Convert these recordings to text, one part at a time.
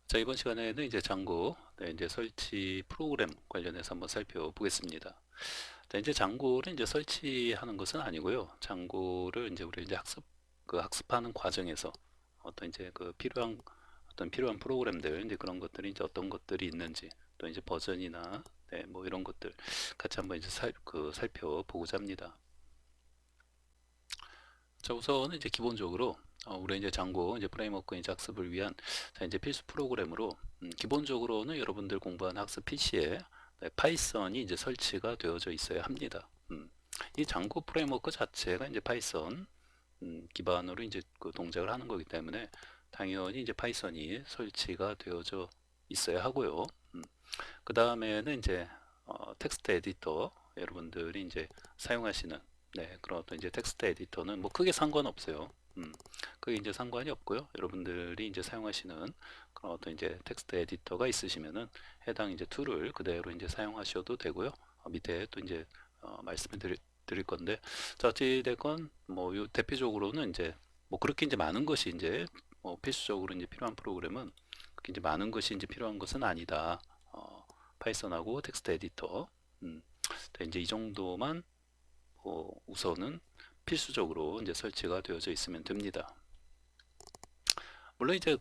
자, 이번 시간에는 이제 장고, 이제 설치 프로그램 관련해서 한번 살펴보겠습니다. 자, 이제 장고를 이제 설치하는 것은 아니고요. 장고를 이제 우리 이제 학습하는 과정에서 어떤 이제 필요한 프로그램들, 이제 그런 것들이 이제 어떤 것들이 있는지, 또 이제 버전이나, 뭐 이런 것들 같이 한번 이제 살펴보고자 합니다. 자, 우선 이제 기본적으로 우리 이제 장고 이제 프레임워크 이제 학습을 위한 자, 이제 필수 프로그램으로 기본적으로는 여러분들 공부한 학습 PC에 파이썬이 이제 설치가 되어져 있어야 합니다. 이 장고 프레임워크 자체가 이제 파이썬 기반으로 이제 그 동작을 하는 거기 때문에 당연히 이제 파이썬이 설치가 되어져 있어야 하고요. 그 다음에는 이제 텍스트 에디터 여러분들이 이제 사용하시는 그런 어떤 이제 텍스트 에디터는 뭐 크게 상관없어요. 그게 이제 상관이 없고요. 여러분들이 이제 사용하시는 그런 어떤 이제 텍스트 에디터가 있으시면은 해당 이제 툴을 그대로 이제 사용하셔도 되고요. 밑에 또 이제 말씀을 드릴 건데, 자, 어찌됐건 뭐 요 대표적으로는 이제 뭐 그렇게 이제 많은 것이 이제 필수적으로 이제 필요한 프로그램은 그렇게 이제 많은 것이 이제 필요한 것은 아니다. 파이썬하고 텍스트 에디터 이제 이 정도만 우선은 필수적으로 이제 설치가 되어져 있으면 됩니다. 물론 이제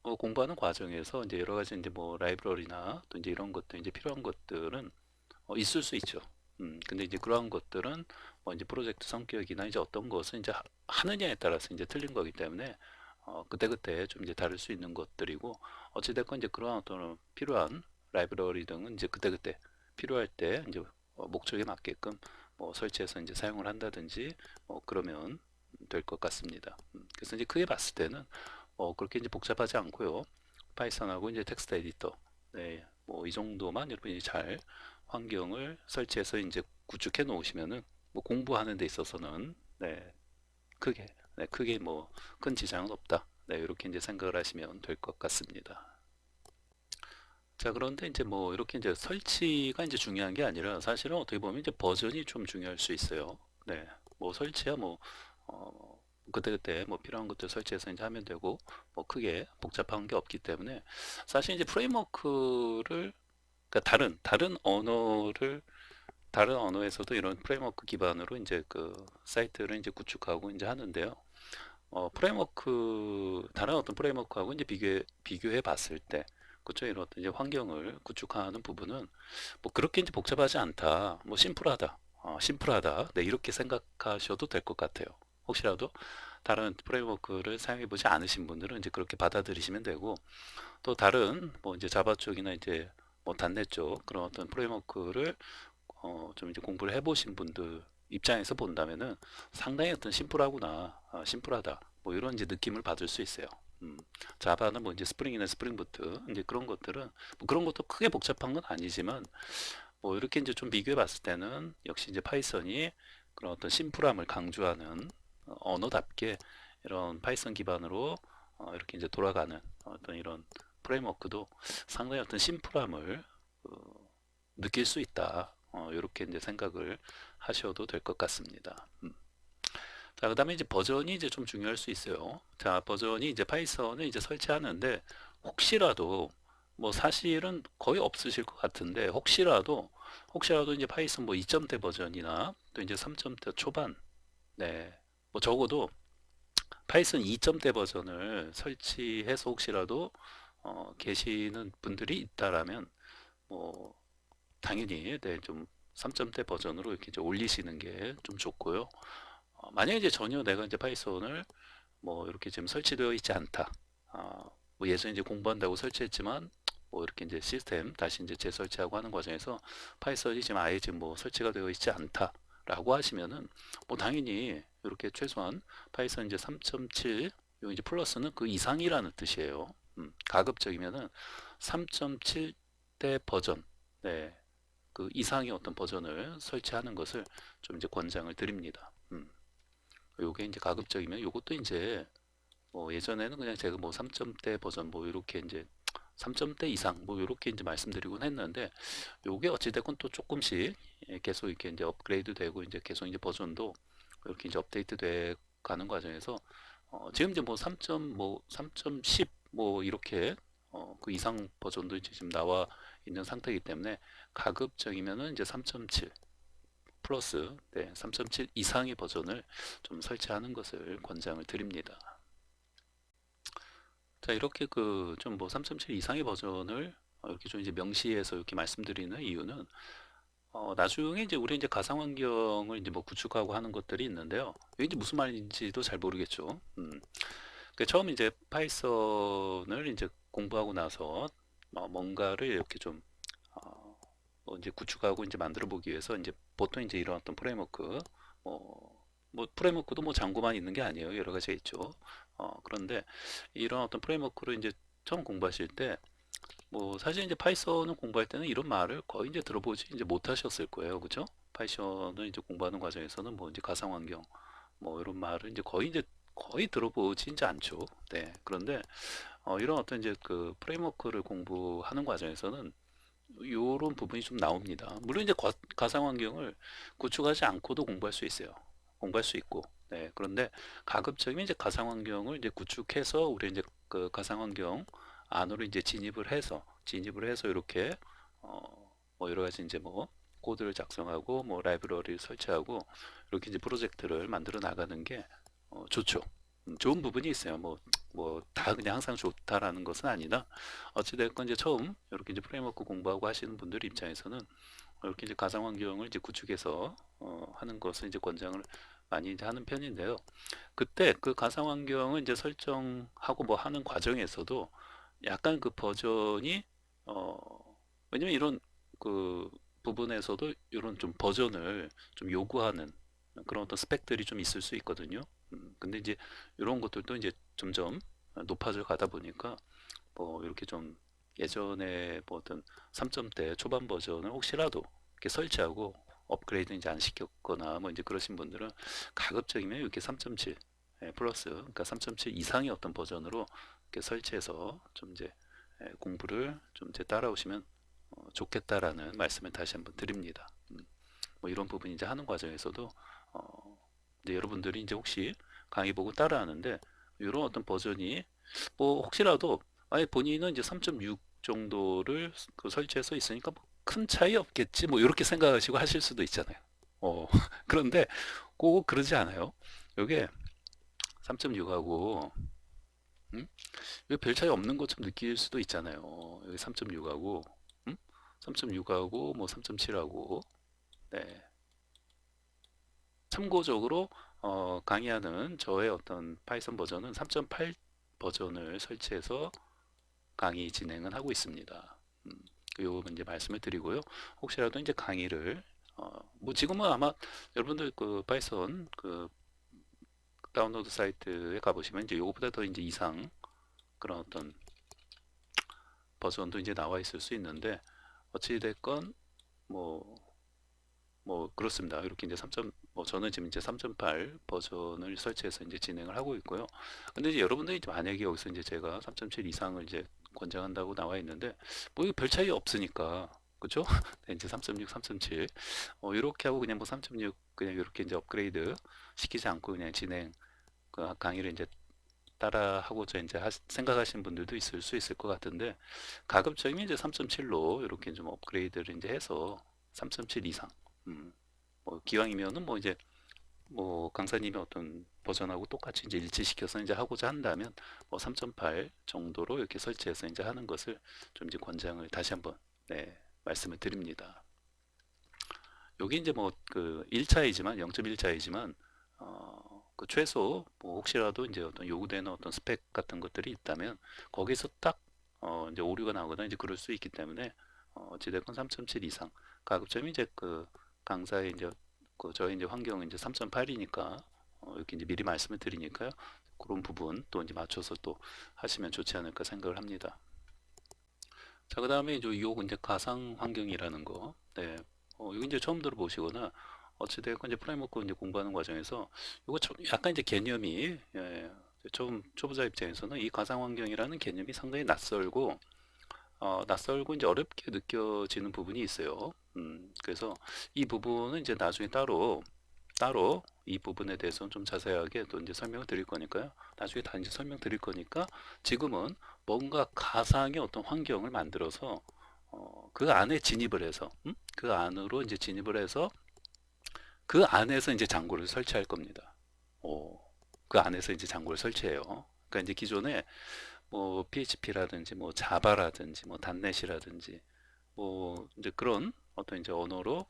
공부하는 과정에서 이제 여러 가지 이제 뭐 라이브러리나 또 이제 이런 것들 이제 필요한 것들은 있을 수 있죠. 근데 이제 그러한 것들은 뭐 이제 프로젝트 성격이나 이제 어떤 것을 이제 하느냐에 따라서 이제 틀린 거기 때문에 그때그때 좀 이제 다를 수 있는 것들이고, 어찌됐건 이제 그러한 어떤 필요한 라이브러리 등은 이제 그때그때 필요할 때 이제 목적에 맞게끔 뭐 설치해서 이제 사용을 한다든지 그러면 될 것 같습니다. 그래서 이제 크게 봤을 때는 그렇게 이제 복잡하지 않고요. 파이썬하고 이제 텍스트 에디터, 뭐 이 정도만 여러분이 잘 환경을 설치해서 이제 구축해 놓으시면은 뭐 공부하는 데 있어서는 크게 크게 뭐 큰 지장은 없다. 이렇게 이제 생각을 하시면 될 것 같습니다. 자, 그런데 이제 뭐 이렇게 이제 설치가 이제 중요한 게 아니라 사실은 어떻게 보면 이제 버전이 좀 중요할 수 있어요. 뭐 설치야 뭐 그때그때 뭐 필요한 것들 설치해서 이제 하면 되고 뭐 크게 복잡한 게 없기 때문에 사실 이제 프레임워크를 그러니까 다른 언어에서도 이런 프레임워크 기반으로 이제 그 사이트를 이제 구축하고 이제 하는데요. 다른 어떤 프레임워크하고 이제 비교해 봤을 때, 그쵸? 이런 어떤 이제 환경을 구축하는 부분은 뭐 그렇게 이제 복잡하지 않다, 뭐 심플하다, 이렇게 생각하셔도 될 것 같아요. 혹시라도 다른 프레임워크를 사용해 보지 않으신 분들은 이제 그렇게 받아들이시면 되고, 또 다른 뭐 이제 자바 쪽이나 이제 뭐 단넷 쪽 그런 어떤 프레임워크를 좀 이제 공부를 해보신 분들 입장에서 본다면은 상당히 어떤 심플하다, 뭐 이런 이제 느낌을 받을 수 있어요. 자바는 뭐 이제 스프링이나 스프링부트 이제 그런 것들은 뭐 그런 것도 크게 복잡한 건 아니지만 뭐 이렇게 이제 좀 비교해 봤을 때는 역시 이제 파이썬이 그런 어떤 심플함을 강조하는 언어답게 이런 파이썬 기반으로 이렇게 이제 돌아가는 어떤 이런 프레임워크도 상당히 어떤 심플함을 느낄 수 있다. 이렇게 이제 생각을 하셔도 될 것 같습니다. 자, 그다음에 이제 버전이 이제 좀 중요할 수 있어요. 자, 버전이 이제 파이썬을 이제 설치하는데 혹시라도 뭐 사실은 거의 없으실 것 같은데 혹시라도 이제 파이썬 뭐 2점대 버전이나 또 이제 3점대 초반, 뭐 적어도 파이썬 2점대 버전을 설치해서 혹시라도 계시는 분들이 있다라면 뭐 당연히 좀 3점대 버전으로 이렇게 이제 올리시는 게 좀 좋고요. 만약에 이제 전혀 내가 이제 파이썬을 뭐 이렇게 지금 설치되어 있지 않다. 뭐 예전에 이제 공부한다고 설치했지만 뭐 이렇게 이제 시스템 다시 이제 재설치하고 하는 과정에서 파이썬이 지금 아예 지금 뭐 설치가 되어 있지 않다라고 하시면은 뭐 당연히 이렇게 최소한 파이썬 이제 3.7 요 이제 플러스는 그 이상이라는 뜻이에요. 가급적이면은 3.7대 버전, 그 이상의 어떤 버전을 설치하는 것을 좀 이제 권장을 드립니다. 요게 이제 가급적이면 요것도 이제 뭐 예전에는 그냥 제가 뭐 3점대 버전 뭐 이렇게 이제 3점대 이상 뭐 이렇게 이제 말씀드리곤 했는데 요게 어찌됐건 또 조금씩 계속 이렇게 이제 업그레이드 되고 이제 계속 이제 버전도 이렇게 이제 업데이트 돼 가는 과정에서 지금 이제 뭐 3.10 뭐 이렇게 프레임워크 이상 버전도 이제 지금 나와 있는 상태이기 때문에 가급적이면은 이제 3.7 플러스 3.7 이상의 버전을 좀 설치하는 것을 권장을 드립니다. 자, 이렇게 그 좀 뭐 3.7 이상의 버전을 이렇게 좀 이제 명시해서 이렇게 말씀드리는 이유는 나중에 이제 우리 이제 가상 환경을 이제 뭐 구축하고 하는 것들이 있는데요. 이게 이제 무슨 말인지도 잘 모르겠죠. 처음 이제 파이썬을 이제 공부하고 나서 뭔가를 이렇게 좀 이제 구축하고 이제 만들어 보기 위해서 이제 보통 이제 이런 어떤 프레임워크 뭐 프레임워크도 뭐 장고만 있는 게 아니에요. 여러 가지가 있죠. 그런데 이런 어떤 프레임워크를 이제 처음 공부하실 때 뭐 사실 이제 파이썬을 공부할 때는 이런 말을 거의 이제 들어보지 이제 못하셨을 거예요, 그죠? 파이썬을 이제 공부하는 과정에서는 뭐 이제 가상 환경 뭐 이런 말을 이제 거의 들어보지 이제 않죠. 네. 그런데 이런 어떤 이제 그 프레임워크를 공부하는 과정에서는 이런 부분이 좀 나옵니다. 물론 이제 가상 환경을 구축하지 않고도 공부할 수 있어요. 공부할 수 있고. 네. 그런데 가급적이면 이제 가상 환경을 이제 구축해서 우리 이제 그 가상 환경 안으로 이제 진입을 해서 이렇게 뭐 여러 가지 이제 뭐 코드를 작성하고 뭐 라이브러리를 설치하고 이렇게 이제 프로젝트를 만들어 나가는 게 좋죠. 좋은 부분이 있어요. 뭐 다 그냥 항상 좋다라는 것은 아니다. 어찌됐건 이제 처음 이렇게 이제 프레임워크 공부하고 하시는 분들 입장에서는 이렇게 이제 가상 환경을 이제 구축해서 하는 것을 이제 권장을 많이 이제 하는 편인데요. 그때 그 가상 환경을 이제 설정하고 뭐 하는 과정에서도 약간 그 버전이 어 왜냐면 이런 그 부분에서도 이런 좀 버전을 좀 요구하는 그런 어떤 스펙들이 좀 있을 수 있거든요. 근데 이제 이런 것들도 이제 점점 높아져 가다 보니까 뭐 이렇게 좀 예전에 뭐 어떤 3점대 초반 버전을 혹시라도 이렇게 설치하고 업그레이드 이제 안 시켰거나 뭐 이제 그러신 분들은 가급적이면 이렇게 3.7 플러스 그러니까 3.7 이상의 어떤 버전으로 이렇게 설치해서 좀 이제 공부를 좀 이제 따라오시면 좋겠다라는 말씀을 다시 한번 드립니다. 뭐 이런 부분 이제 하는 과정에서도 이제 여러분들이 이제 혹시 강의 보고 따라하는데 이런 어떤 버전이 뭐 혹시라도 아예 본인은 이제 3.6 정도를 그 설치해서 있으니까 뭐큰 차이 없겠지 뭐 이렇게 생각하시고 하실 수도 있잖아요. 그런데 꼭 그러지 않아요. 이게 3.6하고 별 차이 없는 것처럼 느낄 수도 있잖아요. 여기 3.6하고 3.6하고 뭐 3.7하고 네. 참고적으로 강의하는 저의 어떤 파이썬 버전은 3.8 버전을 설치해서 강의 진행은 하고 있습니다. 요 이제 말씀을 드리고요. 혹시라도 이제 강의를 뭐 지금은 아마 여러분들 그 파이썬 그 다운로드 사이트에 가보시면 이제 요거보다 더 이제 이상 그런 어떤 버전도 이제 나와 있을 수 있는데 어찌 됐건 뭐 그렇습니다. 이렇게 이제 3. 뭐 저는 지금 이제 3.8 버전을 설치해서 이제 진행을 하고 있고요. 근데 이제 여러분들이 이제 만약에 여기서 이제 제가 3.7 이상을 이제 권장한다고 나와 있는데 뭐 이거 별 차이 없으니까 그죠? 네, 이제 3.6, 3.7 이렇게 하고 그냥 뭐 3.6 그냥 이렇게 이제 업그레이드 시키지 않고 그냥 진행 그 강의를 이제 따라 하고자 이제 생각하시는 분들도 있을 수 있을 것 같은데 가급적이면 이제 3.7로 이렇게 좀 업그레이드를 이제 해서 3.7 이상 뭐 기왕이면은 뭐 이제 뭐 강사님의 어떤 버전하고 똑같이 이제 일치시켜서 이제 하고자 한다면 뭐 3.8 정도로 이렇게 설치해서 이제 하는 것을 좀 이제 권장을 다시 한번 말씀을 드립니다. 여기 이제 뭐 그 1차이지만 0.1차이지만 그 최소 뭐 혹시라도 이제 어떤 요구되는 어떤 스펙 같은 것들이 있다면 거기서 딱 이제 오류가 나거나 이제 그럴 수 있기 때문에 어찌됐건 3.7 이상 가급적이면 이제 그 강사의 이제 그 저희 이제 환경은 이제 3.8이니까 이렇게 이제 미리 말씀을 드리니까요. 그런 부분 또 이제 맞춰서 또 하시면 좋지 않을까 생각을 합니다. 자, 그다음에 이제 요 이제 가상 환경이라는 거. 네. 이거 이제 처음 들어보시거나 어찌됐건 이제 프레임워크 이제 공부하는 과정에서 이거 약간 이제 개념이 처음 초보자 입장에서는 이 가상 환경이라는 개념이 상당히 낯설고 이제 어렵게 느껴지는 부분이 있어요. 그래서 이 부분은 이제 나중에 따로 따로 이 부분에 대해서는 좀 자세하게 또 이제 설명을 드릴 거니까요. 나중에 다 이제 설명 드릴 거니까 지금은 뭔가 가상의 어떤 환경을 만들어서 그 안에 진입을 해서 그 안으로 이제 진입을 해서 그 안에서 이제 장고를 설치할 겁니다. 오, 그 안에서 이제 장고를 설치해요. 그러니까 이제 기존에 뭐 PHP라든지 뭐 자바라든지 뭐 단넷이라든지 뭐 이제 그런 어떤 이제 언어로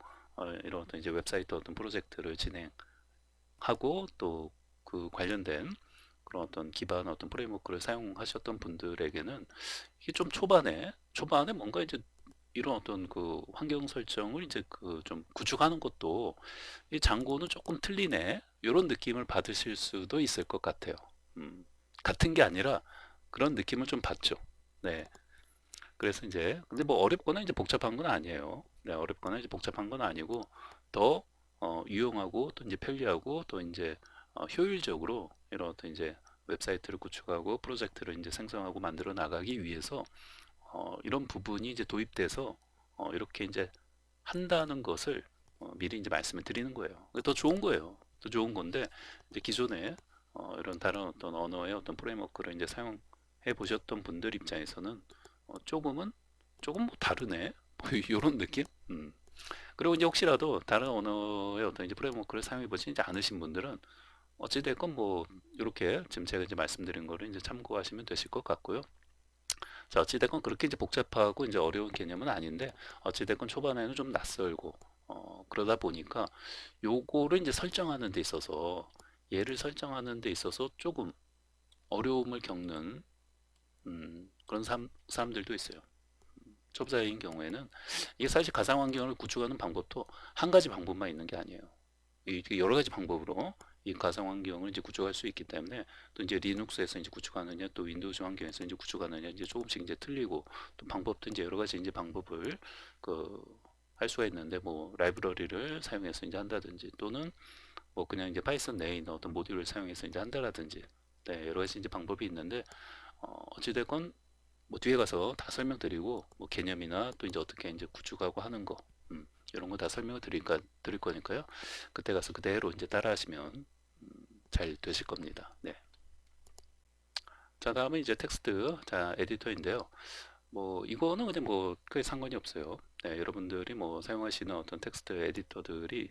이런 어떤 이제 웹사이트 어떤 프로젝트를 진행하고 또 그 관련된 그런 어떤 기반 어떤 프레임워크를 사용하셨던 분들에게는 이게 좀 초반에 뭔가 이제 이런 어떤 그 환경 설정을 이제 그 좀 구축하는 것도 이 장고는 조금 틀리네 이런 느낌을 받으실 수도 있을 것 같아요. 음, 같은 게 아니라 그런 느낌을 좀 받죠. 네. 그래서 이제 근데 뭐 어렵거나 이제 복잡한 건 아니에요. 네, 어렵거나 이제 복잡한 건 아니고 더 유용하고 또 이제 편리하고 또 이제 효율적으로 이런 어떤 이제 웹사이트를 구축하고 프로젝트를 이제 생성하고 만들어 나가기 위해서 이런 부분이 이제 도입돼서 이렇게 이제 한다는 것을 미리 이제 말씀을 드리는 거예요. 더 좋은 거예요. 더 좋은 건데 이제 기존에 이런 다른 어떤 언어의 어떤 프레임워크를 이제 사용해 보셨던 분들 입장에서는 조금은 조금 뭐 다르네 뭐 이런 느낌? 그리고 이제 혹시라도 다른 언어의 어떤 이제 프레임워크를 사용해 보시지 않으신 분들은 어찌됐건 뭐 이렇게 지금 제가 이제 말씀드린 거를 이제 참고하시면 되실 것 같고요. 자, 어찌됐건 그렇게 이제 복잡하고 이제 어려운 개념은 아닌데 어찌됐건 초반에는 좀 낯설고 그러다 보니까 요거를 이제 설정하는 데 있어서 얘를 설정하는 데 있어서 조금 어려움을 겪는 그런 사람들도 있어요. 초보자인 경우에는 이게 사실 가상 환경을 구축하는 방법도 한 가지 방법만 있는 게 아니에요. 이게 여러 가지 방법으로 이 가상 환경을 이제 구축할 수 있기 때문에 또 이제 리눅스에서 이제 구축하느냐 또 윈도우즈 환경에서 이제 구축하느냐 이제 조금씩 이제 틀리고 또 방법도 이제 여러 가지 이제 방법을 그 할 수가 있는데 뭐 라이브러리를 사용해서 이제 한다든지 또는 뭐 그냥 이제 파이썬 내에 있는 어떤 모듈을 사용해서 이제 한다라든지 네, 여러 가지 이제 방법이 있는데 어찌됐건 뭐 뒤에 가서 다 설명드리고 뭐 개념이나 또 이제 어떻게 이제 구축하고 하는 거 이런 거 다 설명을 드릴 거니까요. 그때 가서 그대로 이제 따라하시면 잘 되실 겁니다. 네. 자, 다음은 이제 텍스트 자 에디터인데요. 뭐 이거는 그냥 뭐 크게 상관이 없어요. 네, 여러분들이 뭐 사용하시는 어떤 텍스트 에디터들이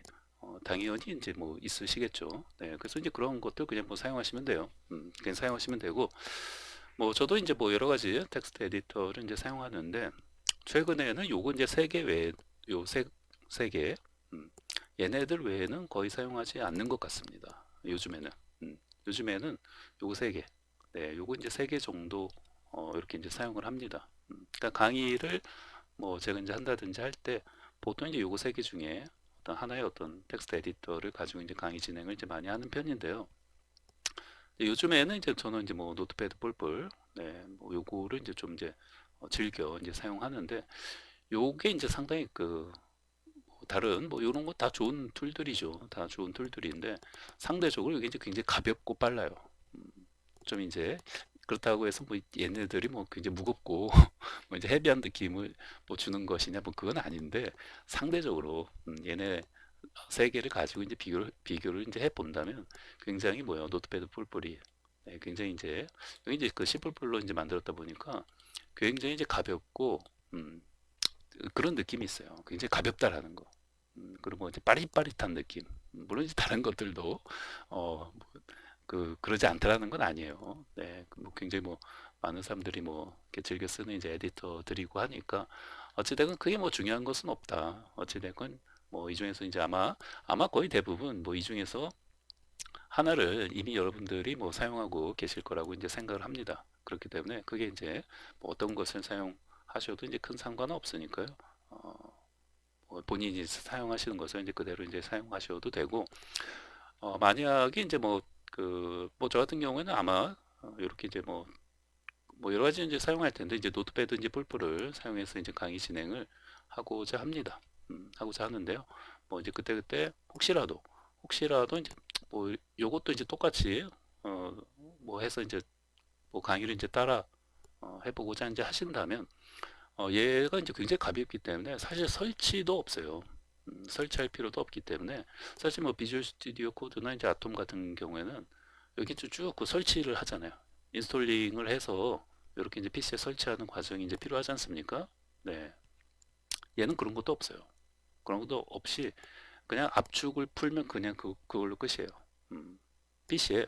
당연히 이제 뭐 있으시겠죠. 네, 그래서 이제 그런 것들 그냥 뭐 사용하시면 돼요. 그냥 사용하시면 되고 뭐 저도 이제 뭐 여러 가지 텍스트 에디터를 이제 사용하는데 최근에는 요거 이제 세 개 외에 요세 개 얘네들 외에는 거의 사용하지 않는 것 같습니다. 요즘에는 요즘에는 요거 세 개, 네, 요거 이제 세 개 정도 이렇게 이제 사용을 합니다. 그러니까 강의를 뭐 제가 이제 한다든지 할 때 보통 이제 요거 세 개 중에 어떤 하나의 어떤 텍스트 에디터를 가지고 이제 강의 진행을 이제 많이 하는 편인데요. 요즘에는 이제 저는 이제 뭐 노트패드 뿔뿔, 네, 뭐 요거를 이제 좀 이제 즐겨 이제 사용하는데 요게 이제 상당히 그 다른 뭐 이런 거 다 좋은 툴들이죠. 다 좋은 툴들인데 상대적으로 이게 이제 굉장히 가볍고 빨라요. 음, 좀 이제 그렇다고 해서 뭐 얘네들이 뭐 굉장히 무겁고 뭐 이제 헤비한 느낌을 뭐 주는 것이냐 뭐 그건 아닌데 상대적으로 얘네 세 개를 가지고 이제 비교를 이제 해 본다면 굉장히 뭐요 노트패드 뿔뿔이 네, 굉장히 이제 여기 이제 그 C 뿔뿔로 이제 만들었다 보니까 굉장히 이제 가볍고 음, 그런 느낌이 있어요. 굉장히 가볍다라는 거. 그리고 이제 빠릿빠릿한 느낌. 물론 이제 다른 것들도 뭐 그러지 않다라는 건 아니에요. 네, 뭐 굉장히 뭐 많은 사람들이 뭐 이렇게 즐겨 쓰는 이제 에디터들이고 하니까 어찌됐건 그게 뭐 중요한 것은 없다. 어찌됐건 뭐 이 중에서 이제 아마 거의 대부분 뭐 이 중에서 하나를 이미 여러분들이 뭐 사용하고 계실 거라고 이제 생각을 합니다. 그렇기 때문에 그게 이제 뭐 어떤 것을 사용하셔도 이제 큰 상관은 없으니까요. 어, 뭐 본인이 사용하시는 것을 이제 그대로 이제 사용하셔도 되고, 만약에 이제 뭐 뭐 저 같은 경우에는 아마 이렇게 이제 뭐 여러 가지 이제 사용할 텐데 이제 노트패드 이제 뿔뿔을 사용해서 이제 강의 진행을 하고자 합니다. 하고자 하는데요. 뭐 이제 그때그때 혹시라도 이제 뭐 요것도 이제 똑같이 뭐 해서 이제 뭐 강의를 이제 따라 해보고자 이제 하신다면 얘가 이제 굉장히 가볍기 때문에 사실 설치도 없어요. 설치할 필요도 없기 때문에 사실 뭐 비주얼 스튜디오 코드나 이제 아톰 같은 경우에는 여기 쭉 그 설치를 하잖아요. 인스톨링을 해서 이렇게 이제 PC에 설치하는 과정이 이제 필요하지 않습니까? 네. 얘는 그런 것도 없어요. 그런 것도 없이 그냥 압축을 풀면 그냥 그걸로 끝이에요. PC에,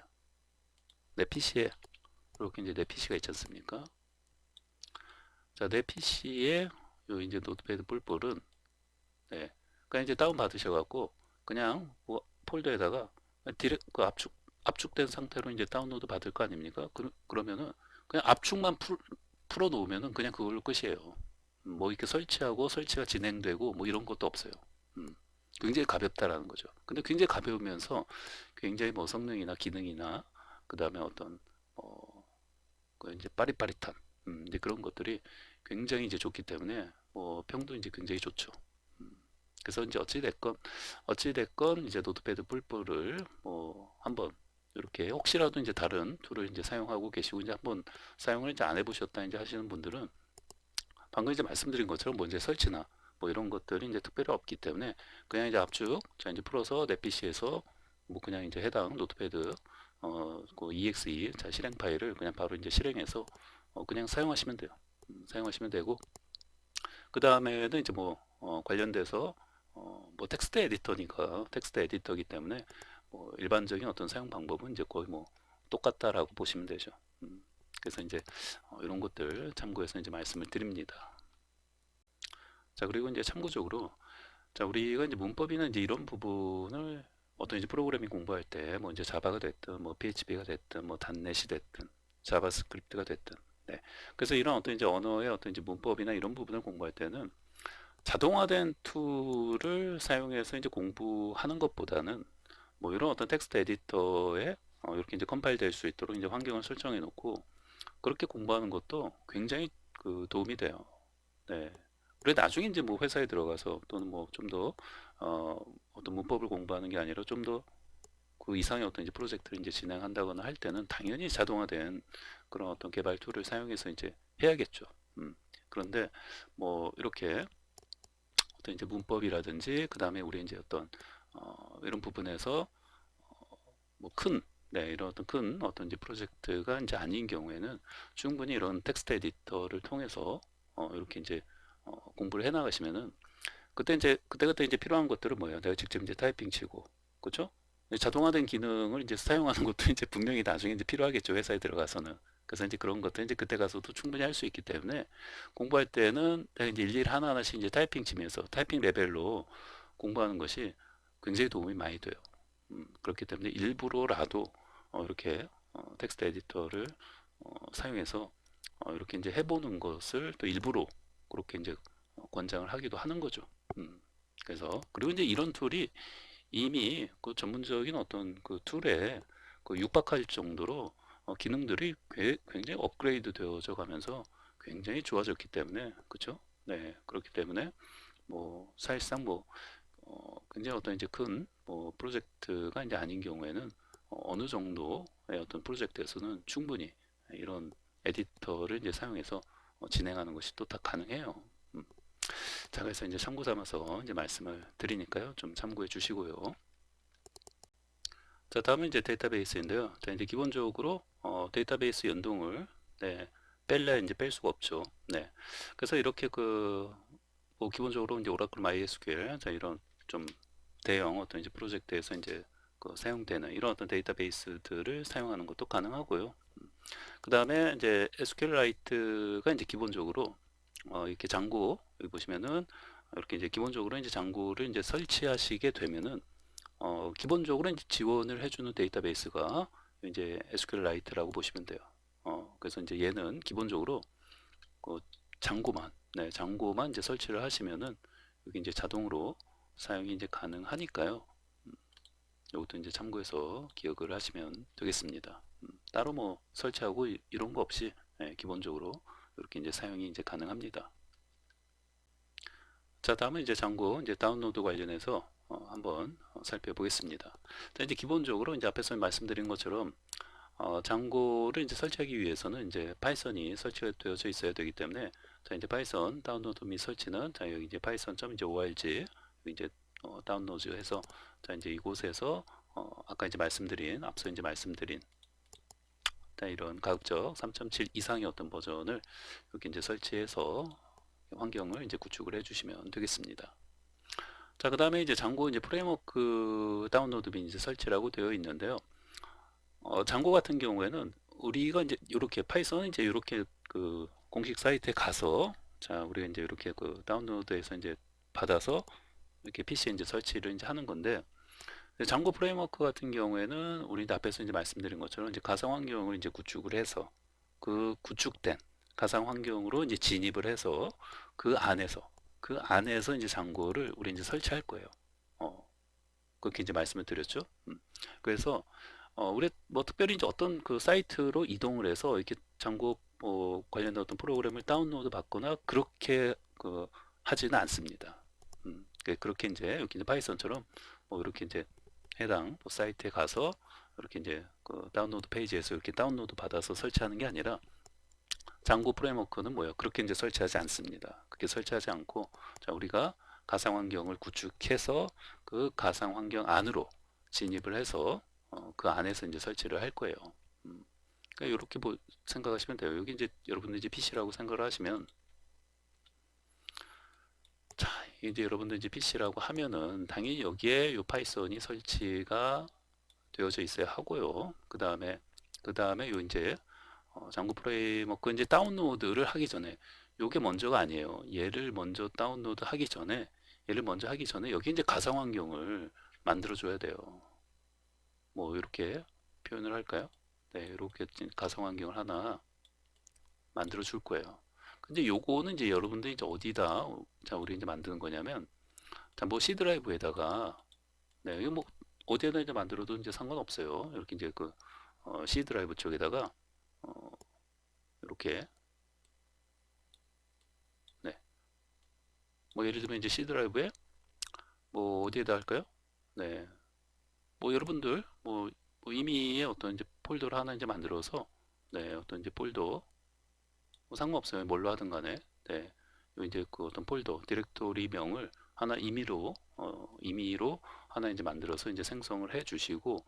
내 PC에, 이렇게 이제 내 PC가 있지 않습니까? 자, 내 PC에 요 이제 노트패드 뿔뿔은, 네. 그냥 이제 다운 받으셔갖고, 그냥 뭐 폴더에다가 그 압축된 상태로 이제 다운로드 받을 거 아닙니까? 그러면은 그냥 압축만 풀어 놓으면은 그냥 그걸로 끝이에요. 뭐 이렇게 설치하고 설치가 진행되고 뭐 이런 것도 없어요. 음, 굉장히 가볍다라는 거죠. 근데 굉장히 가벼우면서 굉장히 뭐 성능이나 기능이나 그 다음에 어떤 그 이제 빠릿빠릿한 이제 그런 것들이 굉장히 이제 좋기 때문에 뭐 평도 이제 굉장히 좋죠. 음, 그래서 이제 어찌됐건 이제 노트패드 뿔뿔을 뭐 한번 이렇게 혹시라도 이제 다른 툴을 이제 사용하고 계시고 이제 한번 사용을 이제 안 해보셨다 이제 하시는 분들은 방금 이제 말씀드린 것처럼 뭐 이제 설치나 뭐 이런 것들이 이제 특별히 없기 때문에 그냥 이제 압축 자 이제 풀어서 내 PC에서 뭐 그냥 이제 해당 노트패드 그 exe 자 실행 파일을 그냥 바로 이제 실행해서 그냥 사용하시면 돼요. 사용하시면 되고 그 다음에는 이제 뭐 관련돼서 뭐 텍스트 에디터니까 텍스트 에디터이기 때문에 뭐 일반적인 어떤 사용 방법은 이제 거의 뭐 똑같다라고 보시면 되죠. 그래서 이제 이런 것들 참고해서 이제 말씀을 드립니다. 자, 그리고 이제 참고적으로 자, 우리가 이제 문법이나 이제 이런 부분을 어떤 이제 프로그래밍 공부할 때 뭐 이제 자바가 됐든 뭐 PHP가 됐든 뭐 단넷이 됐든 자바스크립트가 됐든 네. 그래서 이런 어떤 이제 언어의 어떤 이제 문법이나 이런 부분을 공부할 때는 자동화된 툴을 사용해서 이제 공부하는 것보다는 뭐 이런 어떤 텍스트 에디터에 이렇게 이제 컴파일 될 수 있도록 이제 환경을 설정해 놓고 그렇게 공부하는 것도 굉장히 그 도움이 돼요. 네. 그래 나중에 이제 뭐 회사에 들어가서 또는 뭐 좀 더 어떤 문법을 공부하는 게 아니라 좀 더 그 이상의 어떤 이제 프로젝트를 이제 진행한다거나 할 때는 당연히 자동화된 그런 어떤 개발 툴을 사용해서 이제 해야겠죠. 그런데 뭐 이렇게 어떤 이제 문법이라든지 그 다음에 우리 이제 어떤 이런 부분에서 뭐 큰, 네, 이런 어떤 큰 어떤 이제 프로젝트가 이제 아닌 경우에는 충분히 이런 텍스트 에디터를 통해서 이렇게 이제 공부를 해 나가시면은 그때 이제 그때그때 이제 필요한 것들은 뭐예요? 내가 직접 이제 타이핑 치고, 그렇죠? 자동화된 기능을 이제 사용하는 것도 이제 분명히 나중에 이제 필요하겠죠. 회사에 들어가서는. 그래서 이제 그런 것들 이제 그때 가서도 충분히 할 수 있기 때문에 공부할 때는 내가 이제 일일이 하나하나씩 이제 타이핑 치면서 타이핑 레벨로 공부하는 것이 굉장히 도움이 많이 돼요. 그렇기 때문에 일부러라도 이렇게 텍스트 에디터를 사용해서 이렇게 이제 해보는 것을 또 일부러 그렇게 이제 권장을 하기도 하는 거죠. 그래서 그리고 이제 이런 툴이 이미 그 전문적인 어떤 그 툴에 그 육박할 정도로 기능들이 굉장히 업그레이드 되어져 가면서 굉장히 좋아졌기 때문에 그렇죠? 네, 그렇기 때문에 뭐 사실상 뭐 굉장히 어떤 이제 큰 뭐 프로젝트가 이제 아닌 경우에는 어느 정도의 어떤 프로젝트에서는 충분히 이런 에디터를 이제 사용해서 진행하는 것이 또 다 가능해요. 음. 자, 그래서 이제 참고 삼아서 이제 말씀을 드리니까요. 좀 참고해 주시고요. 자, 다음은 이제 데이터베이스인데요. 자, 이제 기본적으로 데이터베이스 연동을 네, 뺄래 이제 뺄 수가 없죠. 네. 그래서 이렇게 뭐 기본적으로 이제 오라클 MySQL 자 이런 좀 대형 어떤 이제 프로젝트에서 이제 그 사용되는 이런 어떤 데이터베이스들을 사용하는 것도 가능하고요. 그 다음에 이제 SQLite가 이제 기본적으로 이렇게 장고 여기 보시면은 이렇게 이제 기본적으로 이제 장고를 이제 설치하시게 되면은 기본적으로 이제 지원을 해주는 데이터베이스가 이제 SQLite라고 보시면 돼요. 그래서 이제 얘는 기본적으로 그 장고만, 네, 장고만 이제 설치를 하시면은 여기 이제 자동으로 사용이 이제 가능하니까요. 이것도 이제 참고해서 기억을 하시면 되겠습니다. 따로 뭐 설치하고 이런 거 없이 기본적으로 이렇게 이제 사용이 이제 가능합니다. 자, 다음은 이제 장고 이제 다운로드 관련해서 한번 살펴보겠습니다. 자, 이제 기본적으로 이제 앞에서 말씀드린 것처럼 장고를 이제 설치하기 위해서는 이제 파이썬이 설치가 되어져 있어야 되기 때문에 자, 이제 파이썬 다운로드 및 설치는 자, 여기 이제 python.org 이제 다운로드해서 자 이제 이곳에서 아까 이제 말씀드린 앞서 이제 말씀드린 이런 가급적 3.7 이상의 어떤 버전을 여기 이제 설치해서 환경을 이제 구축을 해주시면 되겠습니다. 자, 그 다음에 이제 장고 이제 프레임워크 다운로드 빈 이제 설치라고 되어 있는데요. 장고 같은 경우에는 우리가 이제 이렇게 파이썬 이제 이렇게 그 공식 사이트에 가서 자 우리가 이제 이렇게 그 다운로드해서 이제 받아서 이렇게 PC에 이제 설치를 이제 하는 건데 장고 프레임워크 같은 경우에는 우리 앞에서 이제 말씀드린 것처럼 이제 가상 환경을 이제 구축을 해서 그 구축된 가상 환경으로 이제 진입을 해서 그 안에서 이제 장고를 우리 이제 설치할 거예요. 그렇게 이제 말씀을 드렸죠. 그래서 우리 뭐 특별히 이제 어떤 그 사이트로 이동을 해서 이렇게 장고 관련된 어떤 프로그램을 다운로드 받거나 그렇게 그 하지는 않습니다. 그렇게 이제 여기 이제 파이썬처럼 뭐 이렇게 이제 해당 뭐 사이트에 가서 이렇게 이제 그 다운로드 페이지에서 이렇게 다운로드 받아서 설치하는 게 아니라 장고 프레임워크는 뭐예요? 그렇게 이제 설치하지 않습니다. 그렇게 설치하지 않고 자 우리가 가상 환경을 구축해서 그 가상 환경 안으로 진입을 해서 그 안에서 이제 설치를 할 거예요. 그러니까 이렇게 뭐 생각하시면 돼요. 여기 이제 여러분들 이제 PC라고 생각을 하시면 자 이제 여러분들 이제 PC라고 하면은 당연히 여기에 요 파이썬이 설치가 되어져 있어야 하고요. 그 다음에 요 이제 장고 프레임워크 이제 다운로드를 하기 전에 요게 먼저가 아니에요. 얘를 먼저 하기 전에 여기 이제 가상 환경을 만들어 줘야 돼요. 뭐 이렇게 표현을 할까요? 네, 이렇게 가상 환경을 하나 만들어 줄 거예요. 근데 요거는 이제 여러분들이 이제 어디다 자 우리 이제 만드는 거냐면 자 뭐 C 드라이브에다가 네, 이거 뭐 어디에다 이제 만들어도 이제 상관없어요. 이렇게 이제 그 C 드라이브 쪽에다가 어, 이렇게 네, 뭐 예를 들면 이제 C 드라이브에 뭐 어디에다 할까요? 네, 뭐 여러분들 뭐 임의의 어떤 이제 폴더를 하나 이제 만들어서 네, 어떤 이제 폴더 뭐 상관없어요. 뭘로 하든 간에 네, 요 이제 그 어떤 폴더 디렉토리명을 하나 임의로 하나 이제 만들어서 이제 생성을 해 주시고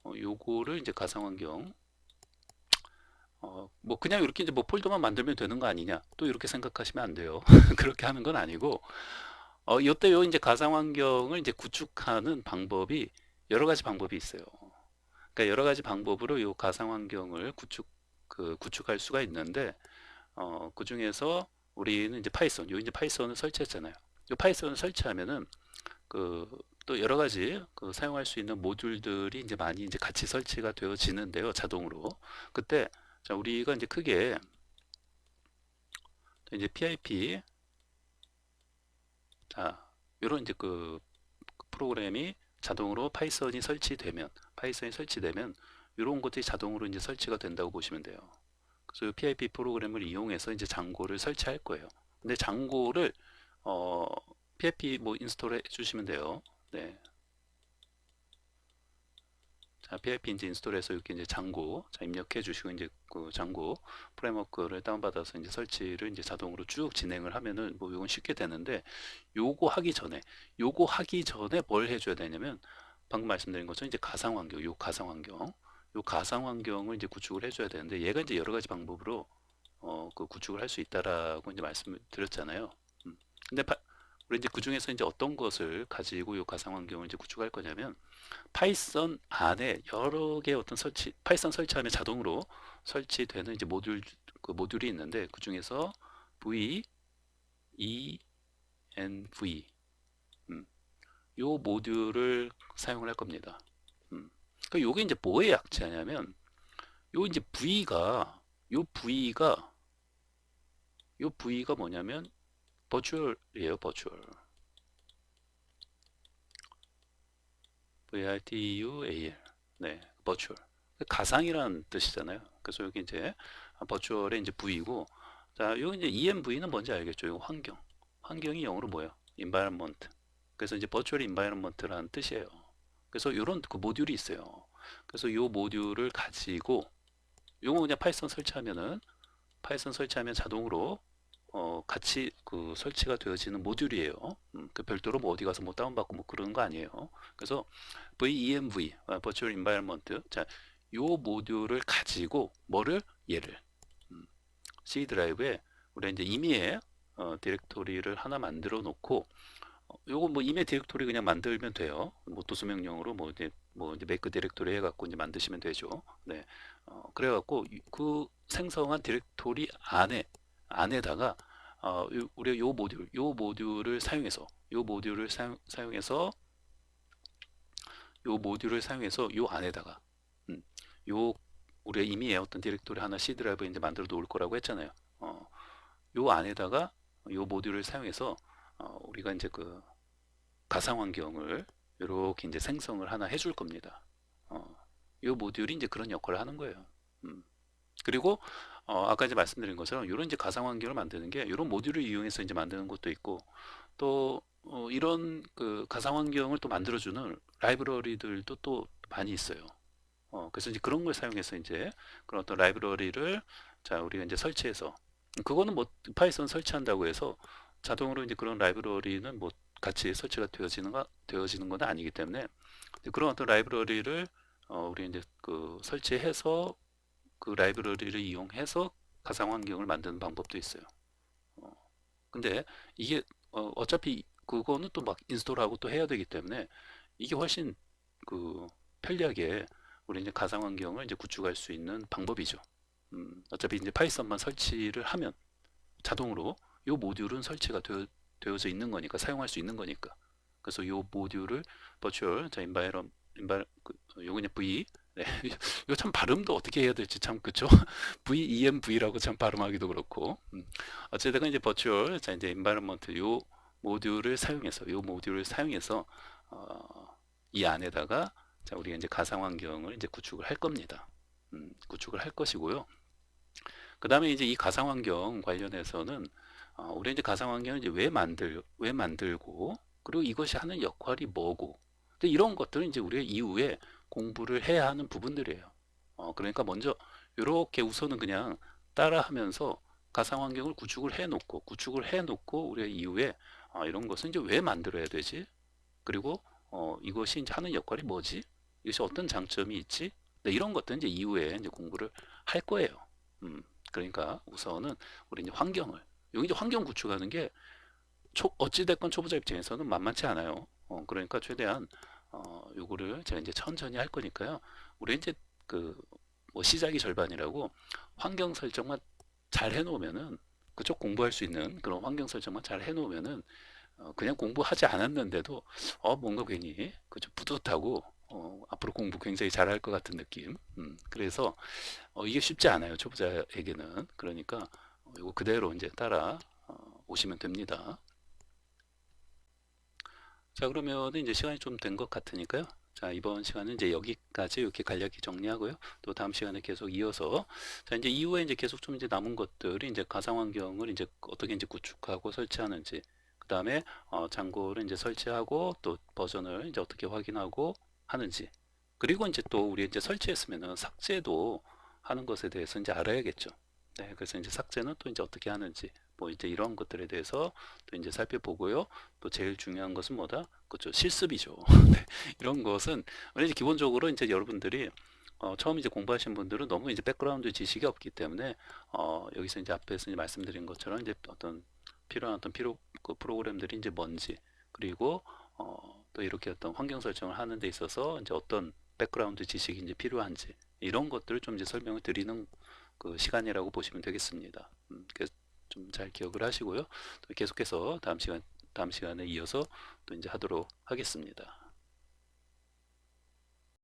요거를 이제 가상환경 뭐 그냥 이렇게 이제 뭐 폴더만 만들면 되는 거 아니냐 또 이렇게 생각하시면 안 돼요. 그렇게 하는 건 아니고 요때 요 이제 가상 환경을 이제 구축하는 방법이 여러 가지 방법이 있어요. 그러니까 여러 가지 방법으로 요 가상 환경을 구축할 수가 있는데 그 중에서 우리는 이제 파이썬 요 이제 파이썬을 설치했잖아요. 요 파이썬을 설치하면은 그 또 여러 가지 그 사용할 수 있는 모듈들이 이제 많이 이제 같이 설치가 되어지는데요. 자동으로. 그때 자 우리가 이제 크게 이제 PIP 자 요런 이제 그 프로그램이 자동으로 파이썬이 설치되면 이런 것들이 자동으로 이제 설치가 된다고 보시면 돼요. 그래서 이 PIP 프로그램을 이용해서 이제 장고를 설치할 거예요. 근데 장고를 어, PIP 뭐 인스톨해 주시면 돼요. 네. 자, PIP 이제 인스톨해서 이렇게 이제 장고 자, 입력해 주시고 이제 그 장고 프레임워크를 다운받아서 이제 설치를 이제 자동으로 쭉 진행을 하면은 뭐 이건 쉽게 되는데 요거 하기 전에 뭘 해줘야 되냐면 방금 말씀드린 것처럼 이제 가상 환경을 이제 구축을 해줘야 되는데 얘가 이제 여러 가지 방법으로 그 구축을 할 수 있다라고 이제 말씀을 드렸잖아요. 근데 우리 이제 그 중에서 이제 어떤 것을 가지고 요 가상 환경을 이제 구축할 거냐면 파이썬 안에 여러 개의 어떤 파이썬 설치하면 자동으로 설치되는 이제 모듈이 있는데 그 중에서 env 음, 요 모듈을 사용을 할 겁니다. 그러니까 요게 이제 뭐의 약자냐면 요 이제 요 V가 뭐냐면 버추얼이에요. 버추얼. VITUAL. 네, 버추얼. 가상이라는 뜻이잖아요. 그래서 여기 이제 버추얼의 이제 V고, 자, 여기 이제 ENV는 뭔지 알겠죠? 이거 환경이 영어로 뭐예요? environment. 그래서 이제 버추얼 environment라는 뜻이에요. 그래서 이런 그 모듈이 있어요. 그래서 이 모듈을 가지고 요거 그냥 파이썬 설치하면 자동으로 같이 그 설치가 되어지는 모듈이에요. 그 별도로 뭐 어디 가서 뭐 다운받고 뭐 그러는 거 아니에요. 그래서 VENV, Virtual Environment, 자, 요 모듈을 가지고 뭐를 얘를 C 드라이브에 우리 이제 임의의 디렉토리를 하나 만들어 놓고 요거 뭐 임의 디렉토리 그냥 만들면 돼요. 뭐 도수 명령으로 뭐 이제 make 디렉토리 해갖고 이제 만드시면 되죠. 네, 그래갖고 그 생성한 디렉토리 안에다가 우리 요 모듈을 사용해서 요 모듈을 사용해서 요 안에다가 요 우리가 이미 어떤 디렉토리 하나 C 드라이브 이제 만들어 놓을 거라고 했잖아요. 요 안에다가 요 모듈을 사용해서 우리가 이제 그 가상 환경을 이렇게 이제 생성을 하나 해줄 겁니다. 요 모듈이 이제 그런 역할을 하는 거예요. 그리고 아까 이제 말씀드린 것처럼 이런 이제 가상 환경을 만드는 게 이런 모듈을 이용해서 이제 만드는 것도 있고 또 이런 그 가상 환경을 또 만들어주는 라이브러리들도 또 많이 있어요. 그래서 이제 그런 걸 사용해서 이제 그런 어떤 라이브러리를 자 우리가 이제 설치해서 그거는 뭐 파이썬 설치한다고 해서 자동으로 이제 그런 라이브러리는 뭐 같이 설치가 되어지는 건 아니기 때문에 그런 어떤 라이브러리를 우리 이제 그 설치해서 그 라이브러리를 이용해서 가상 환경을 만드는 방법도 있어요. 근데 이게 어차피 그거는 또 막 인스톨하고 또 해야 되기 때문에 이게 훨씬 그 편리하게 우리 이제 가상 환경을 이제 구축할 수 있는 방법이죠. 어차피 이제 파이썬만 설치를 하면 자동으로 요 모듈은 설치가 되어져 있는 거니까 사용할 수 있는 거니까. 그래서 요 모듈을 버추얼 자 요거 그냥 V 네. 이거 참 발음도 어떻게 해야 될지 참 그쵸? VENV라고 참 발음하기도 그렇고. 어쨌든 이제 버추얼 자 이제 environment 요 모듈을 사용해서 이 안에다가 자 우리가 이제 가상 환경을 이제 구축을 할 겁니다. 구축을 할 것이고요. 그 다음에 이제 이 가상 환경 관련해서는 우리 이제 가상 환경을 이제 왜 만들고 그리고 이것이 하는 역할이 뭐고 근데 이런 것들은 이제 우리가 이후에 공부를 해야 하는 부분들이에요. 그러니까 먼저 이렇게 우선은 그냥 따라하면서 가상 환경을 구축을 해놓고 우리가 이후에 이런 것은 이제 왜 만들어야 되지? 그리고 이것이 이제 하는 역할이 뭐지? 이것이 어떤 장점이 있지? 네, 이런 것들은 이제 이후에 이제 공부를 할 거예요. 그러니까 우선은 우리 이제 여기 이제 환경 구축하는 게 어찌됐건 초보자 입장에서는 만만치 않아요. 그러니까 최대한 요거를 제가 이제 천천히 할 거니까요. 우리 이제 그 뭐 시작이 절반이라고 환경 설정만 잘 해놓으면은 그쪽 공부할 수 있는 그런 환경 설정만 잘 해놓으면은 그냥 공부하지 않았는데도 뭔가 괜히 그좀 뿌듯하고 앞으로 공부 굉장히 잘할 것 같은 느낌. 그래서 이게 쉽지 않아요 초보자에게는. 그러니까 이거 그대로 이제 따라 오시면 됩니다. 자 그러면 이제 시간이 좀 된 것 같으니까요. 자 이번 시간은 이제 여기까지 이렇게 간략히 정리하고요. 또 다음 시간에 계속 이어서 자 이제 이후에 이제 계속 좀 이제 남은 것들이 이제 가상 환경을 이제 어떻게 이제 구축하고 설치하는지 그 다음에 장고를 이제 설치하고 또 버전을 이제 어떻게 확인하고 하는지 그리고 이제 또 우리 이제 설치했으면은 삭제도 하는 것에 대해서 이제 알아야겠죠. 네, 그래서 이제 삭제는 또 이제 어떻게 하는지 뭐 이제 이런 것들에 대해서 또 이제 살펴보고요. 또 제일 중요한 것은 뭐다? 그렇죠. 실습이죠. 네, 이런 것은 이제 기본적으로 이제 여러분들이 처음 이제 공부하신 분들은 너무 이제 백그라운드 지식이 없기 때문에 여기서 이제 앞에서 이제 말씀드린 것처럼 이제 어떤 필요한 어떤 그 프로그램들이 이제 뭔지 그리고 또 이렇게 어떤 환경 설정을 하는 데 있어서 이제 어떤 백그라운드 지식이 이제 필요한지 이런 것들을 좀 이제 설명을 드리는 그 시간이라고 보시면 되겠습니다. 그래서 좀 잘 기억을 하시고요. 또 계속해서 다음 시간에 이어서 또 이제 하도록 하겠습니다.